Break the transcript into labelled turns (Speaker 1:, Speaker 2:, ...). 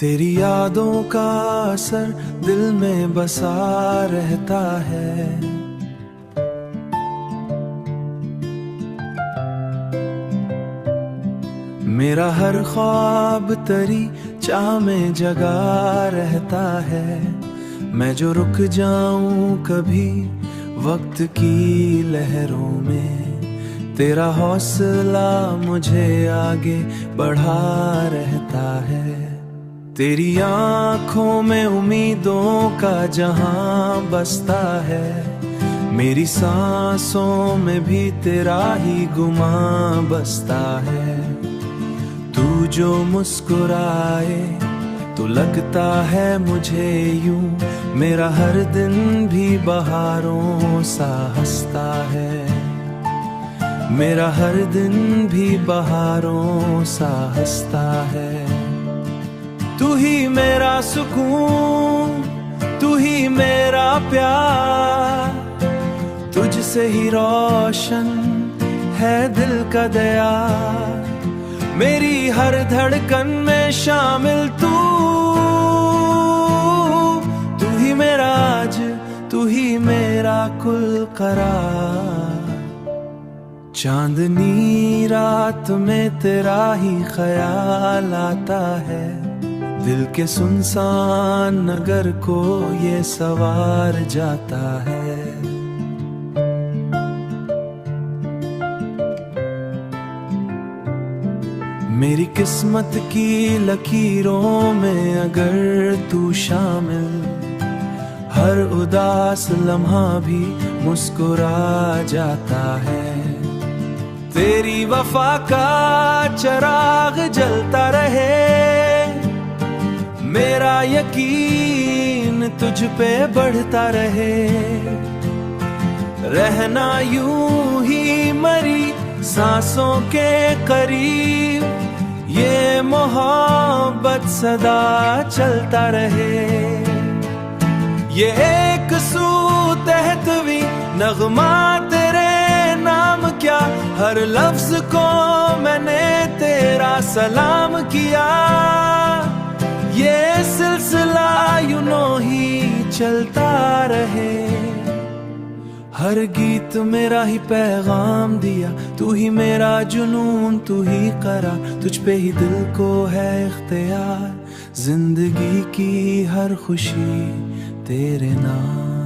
Speaker 1: तेरी यादों का असर दिल में बसा रहता है। मेरा हर ख्वाब तेरी चाह में जगा रहता है। मैं जो रुक जाऊं कभी वक्त की लहरों में, तेरा हौसला मुझे आगे बढ़ा रहता है। तेरी आंखों में उम्मीदों का जहां बसता है। मेरी सांसों में भी तेरा ही गुमां बसता है। तू जो मुस्कुराए तो लगता है मुझे यूं, मेरा हर दिन भी बहारों सा हंसता है। मेरा हर दिन भी बहारों सा हंसता है। तू ही मेरा सुकून, तू ही मेरा प्यार, तुझसे ही रोशन है दिल का दया। मेरी हर धड़कन में शामिल तू, तू ही मेरा आज, तू ही मेरा कुल करार। चांदनी रात में तेरा ही ख्याल आता है। दिल के सुनसान नगर को ये सवार जाता है। मेरी किस्मत की लकीरों में अगर तू शामिल, हर उदास लम्हा भी मुस्कुरा जाता है। तेरी वफा का चिराग जलता रहे, मेरा यकीन तुझ पे बढ़ता रहे। रहना यूं ही मरी सांसों के करीब, ये मोहब्बत सदा चलता रहे। ये एक सू तहतवी नगमा तेरे नाम क्या, हर लफ्ज को मैंने तेरा सलाम किया। ये सिलसिला यूं ही चलता रहे, हर गीत मेरा ही पैगाम दिया। तू ही मेरा जुनून, तू ही करा, तुझ पे ही दिल को है इख्तियार। जिंदगी की हर खुशी तेरे नाम।